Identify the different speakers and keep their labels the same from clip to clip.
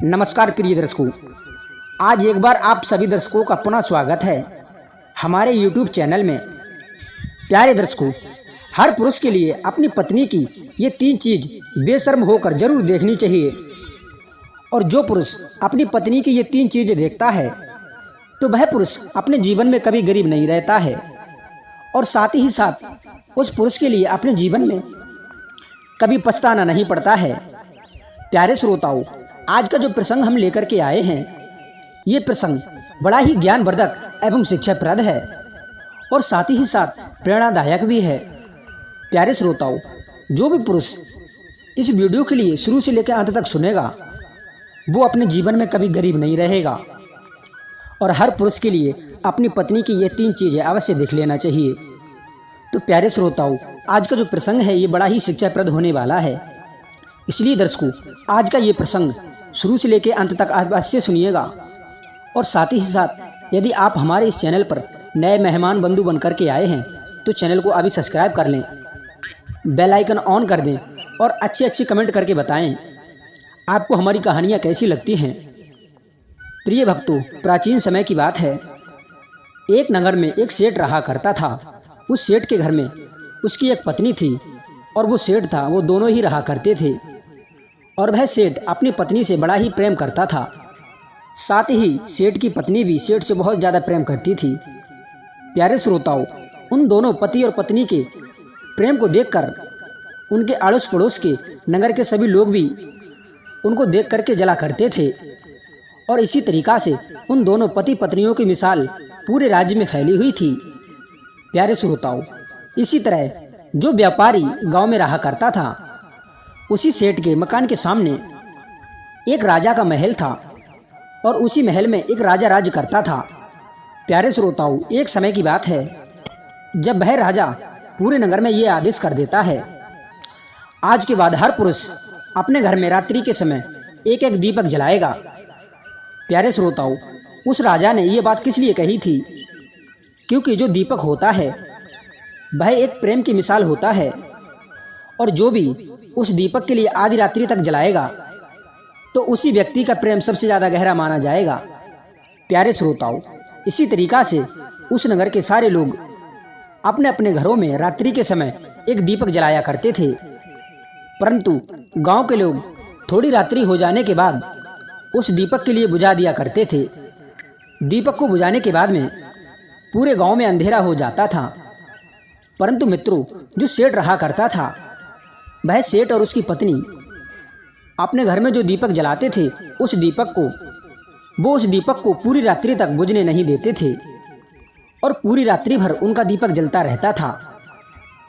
Speaker 1: नमस्कार प्रिय दर्शकों, आज एक बार आप सभी दर्शकों का पुनः स्वागत है हमारे YouTube चैनल में। प्यारे दर्शकों, हर पुरुष के लिए अपनी पत्नी की ये 3 चीज़ बेशर्म होकर जरूर देखनी चाहिए। और जो पुरुष अपनी पत्नी की ये 3 चीज़ें देखता है तो वह पुरुष अपने जीवन में कभी गरीब नहीं रहता है, और साथ ही साथ उस पुरुष के लिए अपने जीवन में कभी पछताना नहीं पड़ता है। प्यारे श्रोताओं, आज का जो प्रसंग हम लेकर के आए हैं, ये प्रसंग बड़ा ही ज्ञानवर्धक एवं शिक्षाप्रद है और साथ ही साथ प्रेरणादायक भी है। प्यारे श्रोताओं, जो भी पुरुष इस वीडियो के लिए शुरू से लेकर अंत तक सुनेगा वो अपने जीवन में कभी गरीब नहीं रहेगा। और हर पुरुष के लिए अपनी पत्नी की ये 3 चीज़ें अवश्य देख लेना चाहिए। तो प्यारे श्रोताओं, आज का जो प्रसंग है ये बड़ा ही शिक्षाप्रद होने वाला है, इसलिए दर्शकों आज का ये प्रसंग शुरू से लेकर अंत तक अवश्य सुनिएगा। और साथ ही साथ यदि आप हमारे इस चैनल पर नए मेहमान बंधु बनकर के आए हैं तो चैनल को अभी सब्सक्राइब कर लें, बेल आइकन ऑन कर दें और अच्छे कमेंट करके बताएं आपको हमारी कहानियाँ कैसी लगती हैं। प्रिय भक्तों, प्राचीन समय की बात है। एक नगर में एक सेठ रहा करता था। उस सेठ के घर में उसकी एक पत्नी थी और वो सेठ था, वो दोनों ही रहा करते थे। और वह सेठ अपनी पत्नी से बड़ा ही प्रेम करता था। साथ ही सेठ की पत्नी भी सेठ से बहुत ज़्यादा प्रेम करती थी। प्यारे श्रोताओं, उन दोनों पति और पत्नी के प्रेम को देखकर उनके अड़ोस पड़ोस के नगर के सभी लोग भी उनको देख करके जला करते थे। और इसी तरीक़ा से उन दोनों पति पत्नियों की मिसाल पूरे राज्य में फैली हुई थी। प्यारे श्रोताओं, इसी तरह जो व्यापारी गांव में रहा करता था, उसी सेठ के मकान के सामने एक राजा का महल था और उसी महल में एक राजा राज्य करता था। प्यारे श्रोताओं, एक समय की बात है जब वह राजा पूरे नगर में ये आदेश कर देता है, आज के बाद हर पुरुष अपने घर में रात्रि के समय एक एक दीपक जलाएगा। प्यारे श्रोताओं, उस राजा ने ये बात किस लिए कही थी? क्योंकि जो दीपक होता है वह एक प्रेम की मिसाल होता है, और जो भी उस दीपक के लिए आधी रात्रि तक जलाएगा तो उसी व्यक्ति का प्रेम सबसे ज़्यादा गहरा माना जाएगा। प्यारे श्रोताओं, इसी तरीक़ा से उस नगर के सारे लोग अपने अपने घरों में रात्रि के समय एक दीपक जलाया करते थे। परंतु गांव के लोग थोड़ी रात्रि हो जाने के बाद उस दीपक के लिए बुझा दिया करते थे। दीपक को बुझाने के बाद में पूरे गांव में अंधेरा हो जाता था। परंतु मित्रों, जो सेठ रहा करता था, वह सेठ और उसकी पत्नी अपने घर में जो दीपक जलाते थे उस दीपक को पूरी रात्रि तक बुझने नहीं देते थे और पूरी रात्रि भर उनका दीपक जलता रहता था।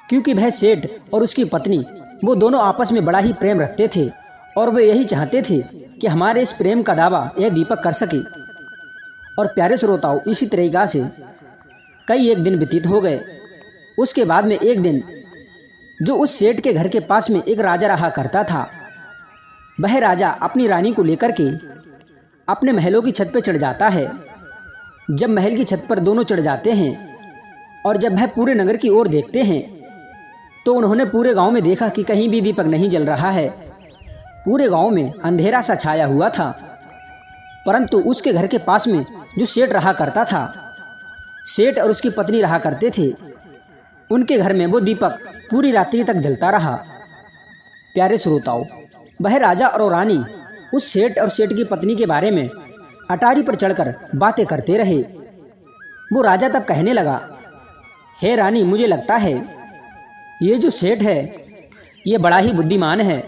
Speaker 1: क्योंकि वह सेठ और उसकी पत्नी वो दोनों आपस में बड़ा ही प्रेम रखते थे और वे यही चाहते थे कि हमारे इस प्रेम का दावा यह दीपक कर सके। और प्यारे श्रोताओं, इसी तरीक़ा से कई एक दिन व्यतीत हो गए। उसके बाद में एक दिन जो उस सेठ के घर के पास में एक राजा रहा करता था, वह राजा अपनी रानी को लेकर के अपने महलों की छत पर चढ़ जाता है। जब महल की छत पर दोनों चढ़ जाते हैं और जब वह पूरे नगर की ओर देखते हैं तो उन्होंने पूरे गांव में देखा कि कहीं भी दीपक नहीं जल रहा है। पूरे गांव में अंधेरा सा छाया हुआ था। परंतु उसके घर के पास में जो सेठ रहा करता था, सेठ और उसकी पत्नी रहा करते थे, उनके घर में वो दीपक पूरी रात्रि तक जलता रहा। प्यारे श्रोताओं, वह राजा और रानी उस सेठ और सेठ की पत्नी के बारे में अटारी पर चढ़कर बातें करते रहे। वो राजा तब कहने लगा, हे रानी, मुझे लगता है ये जो सेठ है ये बड़ा ही बुद्धिमान है,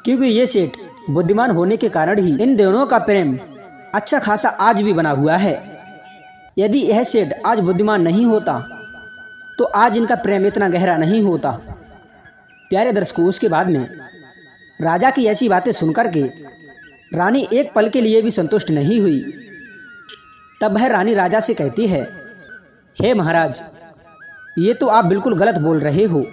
Speaker 1: क्योंकि ये सेठ बुद्धिमान होने के कारण ही इन दोनों का प्रेम अच्छा खासा आज भी बना हुआ है। यदि यह सेठ आज बुद्धिमान नहीं होता तो आज इनका प्रेम इतना गहरा नहीं होता। प्यारे दर्शकों, उसके बाद में राजा की ऐसी बातें सुनकर के रानी एक पल के लिए भी संतुष्ट नहीं हुई। तब वह रानी राजा से कहती है, हे महाराज, ये तो आप बिल्कुल गलत बोल रहे हो।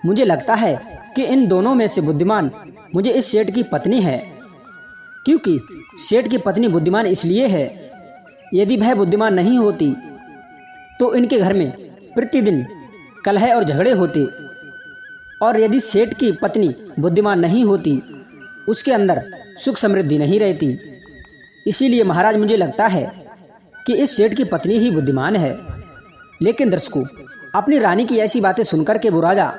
Speaker 1: मुझे लगता है कि इन दोनों में से बुद्धिमान मुझे इस सेठ की पत्नी है, क्योंकि सेठ की पत्नी बुद्धिमान इसलिए है, यदि वह बुद्धिमान नहीं होती तो इनके घर में प्रतिदिन कलह और झगड़े होते, और यदि सेठ की पत्नी बुद्धिमान नहीं होती उसके अंदर सुख समृद्धि नहीं रहती। इसीलिए महाराज मुझे लगता है कि इस सेठ की पत्नी ही बुद्धिमान है। लेकिन दर्शकों, अपनी रानी की ऐसी बातें सुनकर के वो राजा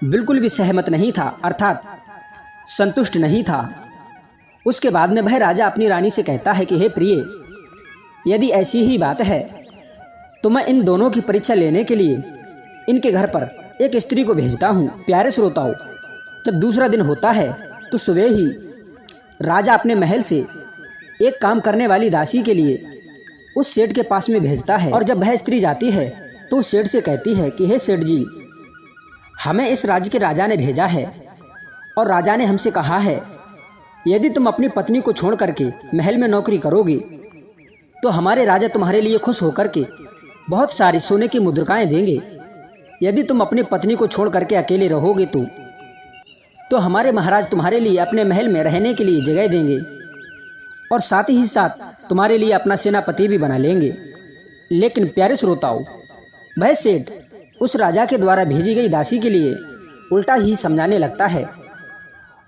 Speaker 1: बिल्कुल भी सहमत नहीं था, अर्थात संतुष्ट नहीं था। उसके बाद में वह राजा अपनी रानी से कहता है कि हे प्रिय, यदि ऐसी ही बात है तो मैं इन दोनों की परीक्षा लेने के लिए इनके घर पर एक स्त्री को भेजता हूँ। प्यारे श्रोताओं, जब दूसरा दिन होता है तो सुबह ही राजा अपने महल से एक काम करने वाली दासी के लिए उस सेठ के पास में भेजता है। और जब वह स्त्री जाती है तो उस सेठ से कहती है कि हे सेठ जी, हमें इस राज्य के राजा ने भेजा है और राजा ने हमसे कहा है यदि तुम अपनी पत्नी को छोड़ करके महल में नौकरी करोगे तो हमारे राजा तुम्हारे लिए खुश होकर के बहुत सारी सोने की मुद्रिकाएं देंगे। यदि तुम अपनी पत्नी को छोड़ करके अकेले रहोगे तो हमारे महाराज तुम्हारे लिए अपने महल में रहने के लिए जगह देंगे और साथ ही साथ तुम्हारे लिए अपना सेनापति भी बना लेंगे। लेकिन प्यारे श्रोताओं, वह सेठ उस राजा के द्वारा भेजी गई दासी के लिए उल्टा ही समझाने लगता है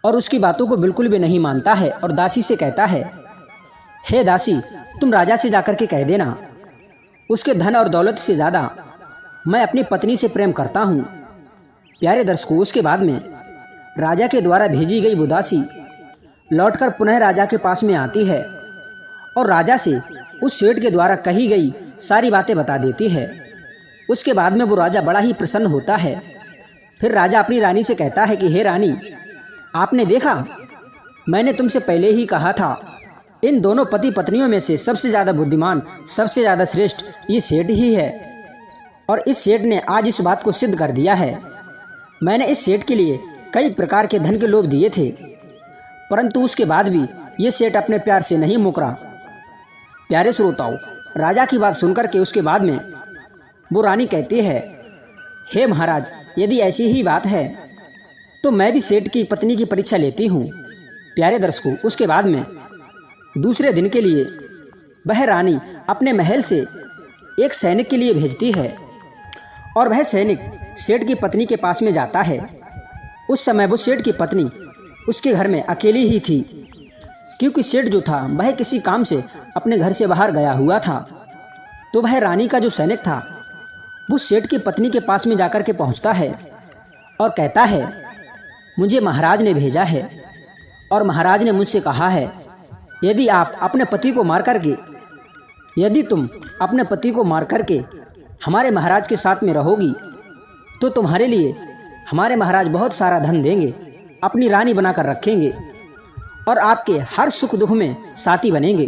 Speaker 1: और उसकी बातों को बिल्कुल भी नहीं मानता है और दासी से कहता है, हे दासी, तुम राजा से जाकर के कह देना उसके धन और दौलत से ज़्यादा मैं अपनी पत्नी से प्रेम करता हूँ। प्यारे दर्शकों, उसके बाद में राजा के द्वारा भेजी गई वो दासी लौटकर पुनः राजा के पास में आती है और राजा से उस सेठ के द्वारा कही गई सारी बातें बता देती है। उसके बाद में वो राजा बड़ा ही प्रसन्न होता है। फिर राजा अपनी रानी से कहता है कि हे रानी, आपने देखा, मैंने तुमसे पहले ही कहा था इन दोनों पति पत्नियों में से सबसे ज़्यादा बुद्धिमान, सबसे ज़्यादा श्रेष्ठ ये सेठ ही है। और इस सेठ ने आज इस बात को सिद्ध कर दिया है। मैंने इस सेठ के लिए कई प्रकार के धन के लोभ दिए थे, परंतु उसके बाद भी ये सेठ अपने प्यार से नहीं मुकरा। प्यारे श्रोताओं, राजा की बात सुनकर के उसके बाद में वो रानी कहती है, हे महाराज, यदि ऐसी ही बात है तो मैं भी सेठ की पत्नी की परीक्षा लेती हूँ। प्यारे दर्शकों, उसके बाद में दूसरे दिन के लिए वह रानी अपने महल से एक सैनिक के लिए भेजती है और वह सैनिक सेठ की पत्नी के पास में जाता है। उस समय वो सेठ की पत्नी उसके घर में अकेली ही थी, क्योंकि सेठ जो था वह किसी काम से अपने घर से बाहर गया हुआ था। तो वह रानी का जो सैनिक था वो सेठ की पत्नी के पास में जाकर के पहुंचता है और कहता है, मुझे महाराज ने भेजा है और महाराज ने मुझसे कहा है यदि तुम अपने पति को मार करके हमारे महाराज के साथ में रहोगी तो तुम्हारे लिए हमारे महाराज बहुत सारा धन देंगे, अपनी रानी बनाकर रखेंगे और आपके हर सुख दुख में साथी बनेंगे,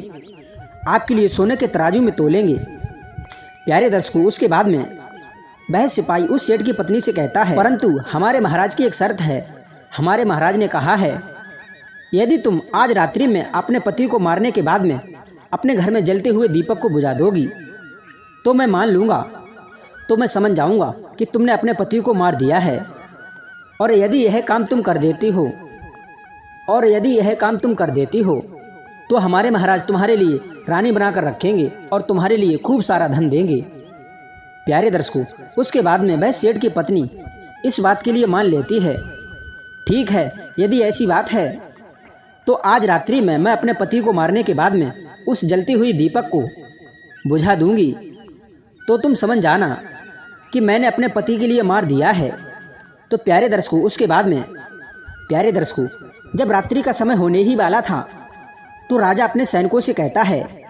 Speaker 1: आपके लिए सोने के तराजू में तोलेंगे। प्यारे दर्शकों, उसके बाद में वह सिपाही उस सेठ की पत्नी से कहता है, परंतु हमारे महाराज की एक शर्त है। हमारे महाराज ने कहा है यदि तुम आज रात्रि में अपने पति को मारने के बाद में अपने घर में जलते हुए दीपक को बुझा दोगी तो मैं मान लूँगा, तो मैं समझ जाऊँगा कि तुमने अपने पति को मार दिया है। और यदि यह काम तुम कर देती हो तो हमारे महाराज तुम्हारे लिए रानी बनाकर रखेंगे और तुम्हारे लिए खूब सारा धन देंगे। प्यारे दर्शकों, उसके बाद में वह सेठ की पत्नी इस बात के लिए मान लेती है। ठीक है, यदि ऐसी बात है तो आज रात्रि में मैं अपने पति को मारने के बाद में उस जलती हुई दीपक को बुझा दूंगी, तो तुम समझ जाना कि मैंने अपने पति के लिए मार दिया है। तो प्यारे दर्शकों, उसके बाद में जब रात्रि का समय होने ही वाला था तो राजा अपने सैनिकों से कहता है,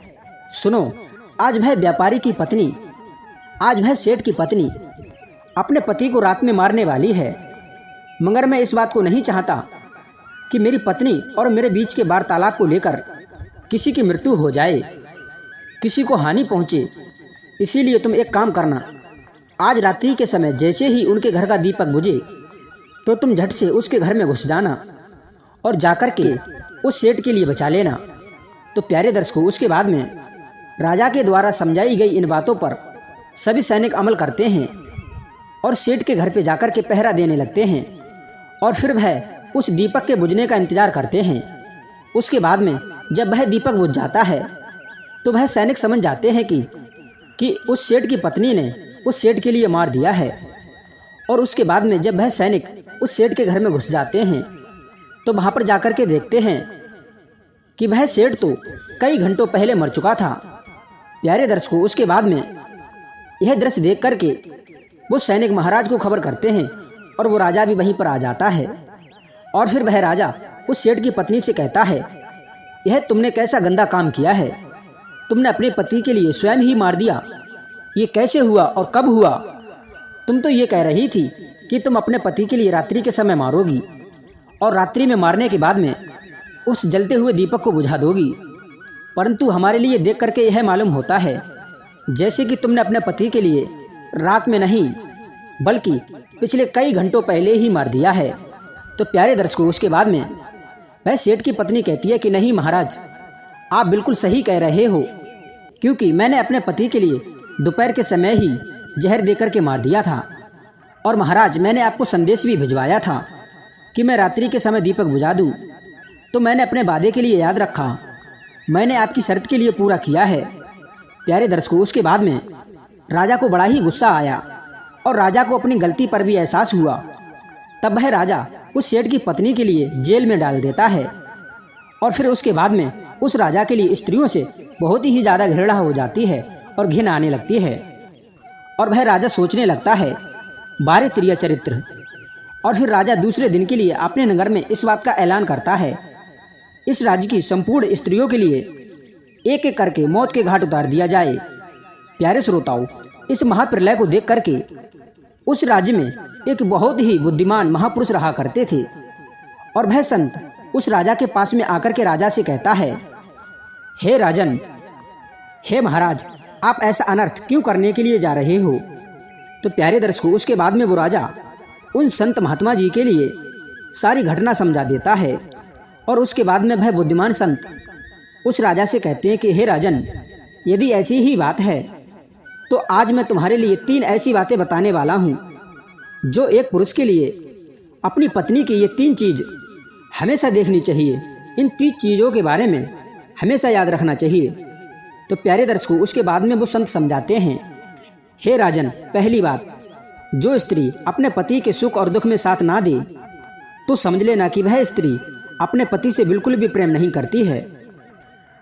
Speaker 1: सुनो, आज वह सेठ की पत्नी अपने पति को रात में मारने वाली है, मगर मैं इस बात को नहीं चाहता कि मेरी पत्नी और मेरे बीच के वार्तालाप को लेकर किसी की मृत्यु हो जाए, किसी को हानि पहुँचे। इसीलिए तुम एक काम करना, आज रात्रि के समय जैसे ही उनके घर का दीपक बुझे तो तुम झट से उसके घर में घुस जाना और जाकर के उस सेठ के लिए बचा लेना। तो प्यारे दर्शकों, उसके बाद में राजा के द्वारा समझाई गई इन बातों पर सभी सैनिक अमल करते हैं और सेठ के घर पे जाकर के पहरा देने लगते हैं और फिर वह उस दीपक के बुझने का इंतजार करते हैं। उसके बाद में जब वह दीपक बुझ जाता है तो वह सैनिक समझ जाते हैं कि उस सेठ की पत्नी ने उस सेठ के लिए मार दिया है। और उसके बाद में जब वह सैनिक उस सेठ के घर में घुस जाते हैं तो वहाँ पर जाकर के देखते हैं कि वह सेठ तो कई घंटों पहले मर चुका था। प्यारे दर्शकों, उसके बाद में यह दृश्य देख करके वो सैनिक महाराज को खबर करते हैं और वो राजा भी वहीं पर आ जाता है। और फिर वह राजा उस सेठ की पत्नी से कहता है, यह तुमने कैसा गंदा काम किया है, तुमने अपने पति के लिए स्वयं ही मार दिया, ये कैसे हुआ और कब हुआ? तुम तो ये कह रही थी कि तुम अपने पति के लिए रात्रि के समय मारोगी और रात्रि में मारने के बाद में उस जलते हुए दीपक को बुझा दोगी, परंतु हमारे लिए देख करके यह मालूम होता है जैसे कि तुमने अपने पति के लिए रात में नहीं बल्कि पिछले कई घंटों पहले ही मार दिया है। तो प्यारे दर्शकों, उसके बाद में वह सेठ की पत्नी कहती है कि नहीं महाराज, आप बिल्कुल सही कह रहे हो, क्योंकि मैंने अपने पति के लिए दोपहर के समय ही जहर देकर के मार दिया था। और महाराज, मैंने आपको संदेश भी भिजवाया था कि मैं रात्रि के समय दीपक बुझा दूं, तो मैंने अपने वादे के लिए याद रखा, मैंने आपकी शर्त के लिए पूरा किया है। प्यारे दर्शकों, उसके बाद में राजा को बड़ा ही गुस्सा आया और राजा को अपनी गलती पर भी एहसास हुआ। तब वह राजा उस सेठ की पत्नी के लिए जेल में डाल देता है। और फिर उसके बाद में उस राजा के लिए स्त्रियों से बहुत ही ज़्यादा घृणा हो जाती है और घिन आने लगती है। और वह राजा सोचने लगता है 12 त्रिया चरित्र। और फिर राजा दूसरे दिन के लिए अपने नगर में इस बात का ऐलान करता है, इस राज्य की संपूर्ण स्त्रियों के लिए एक एक करके मौत के घाट उतार दिया जाए। प्यारे श्रोताओं, इस महाप्रलय को देख करके उस राज्य में एक बहुत ही बुद्धिमान महापुरुष रहा करते थे। और वह संत उस राजा के पास में आकर के राजा से कहता है, हे राजन, हे महाराज, आप ऐसा अनर्थ क्यों करने के लिए जा रहे हो? तो प्यारे दर्शकों, उसके बाद में वो राजा उन संत महात्मा जी के लिए सारी घटना समझा देता है। और उसके बाद में वह बुद्धिमान संत उस राजा से कहते हैं कि हे राजन, यदि ऐसी ही बात है तो आज मैं तुम्हारे लिए 3 ऐसी बातें बताने वाला हूँ जो एक पुरुष के लिए अपनी पत्नी की ये 3 चीज़ हमेशा देखनी चाहिए। इन 3 चीज़ों के बारे में हमेशा याद रखना चाहिए। तो प्यारे दर्शकों, उसके बाद में वो संत समझाते हैं, हे राजन, पहली बात, जो स्त्री अपने पति के सुख और दुख में साथ ना दे तो समझ लेना कि वह स्त्री अपने पति से बिल्कुल भी प्रेम नहीं करती है।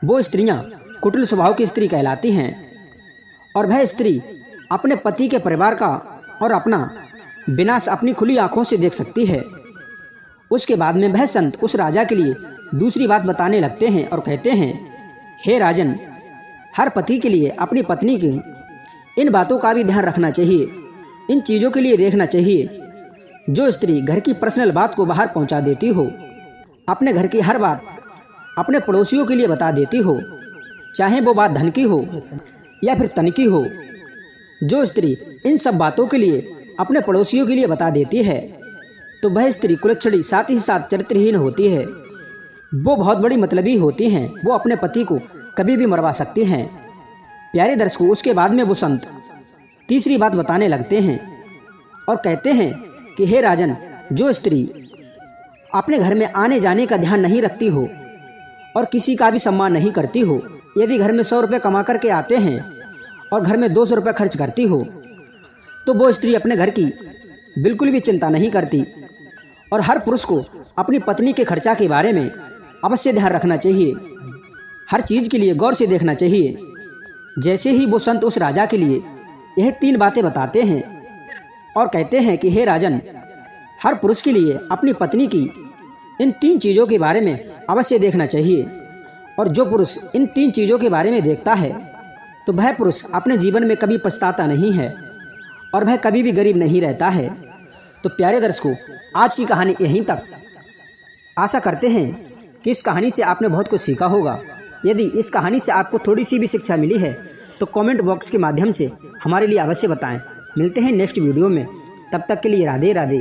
Speaker 1: वो स्त्रियां कुटिल स्वभाव की स्त्री कहलाती हैं और वह स्त्री अपने पति के परिवार का और अपना विनाश अपनी खुली आंखों से देख सकती है। उसके बाद में वह संत उस राजा के लिए दूसरी बात बताने लगते हैं और कहते हैं, हे राजन, हर पति के लिए अपनी पत्नी की इन बातों का भी ध्यान रखना चाहिए, इन चीज़ों के लिए देखना चाहिए। जो स्त्री घर की पर्सनल बात को बाहर पहुंचा देती हो, अपने घर की हर बात अपने पड़ोसियों के लिए बता देती हो, चाहे वो बात धन की हो या फिर तन की हो, जो स्त्री इन सब बातों के लिए अपने पड़ोसियों के लिए बता देती है तो वह स्त्री कुलच्छड़ी साथ ही साथ चरित्रहीन होती है। वो बहुत बड़ी मतलबी होती हैं, वो अपने पति को कभी भी मरवा सकती हैं। प्यारे दर्शकों, उसके बाद में वो संत तीसरी बात बताने लगते हैं और कहते हैं कि हे राजन, जो स्त्री अपने घर में आने जाने का ध्यान नहीं रखती हो और किसी का भी सम्मान नहीं करती हो, यदि घर में 100 रुपये कमा करके आते हैं और घर में 200 रुपये खर्च करती हो तो वो स्त्री अपने घर की बिल्कुल भी चिंता नहीं करती। और हर पुरुष को अपनी पत्नी के खर्चा के बारे में अवश्य ध्यान रखना चाहिए, हर चीज़ के लिए गौर से देखना चाहिए। जैसे ही वो संत उस राजा के लिए यह 3 बातें बताते हैं और कहते हैं कि हे राजन, हर पुरुष के लिए अपनी पत्नी की इन 3 चीज़ों के बारे में अवश्य देखना चाहिए। और जो पुरुष इन 3 चीज़ों के बारे में देखता है तो वह पुरुष अपने जीवन में कभी पछताता नहीं है और वह कभी भी गरीब नहीं रहता है। तो प्यारे दर्शकों, आज की कहानी यहीं तक। आशा करते हैं कि इस कहानी से आपने बहुत कुछ सीखा होगा। यदि इस कहानी से आपको थोड़ी सी भी शिक्षा मिली है तो कमेंट बॉक्स के माध्यम से हमारे लिए अवश्य बताएं। मिलते हैं नेक्स्ट वीडियो में, तब तक के लिए राधे राधे।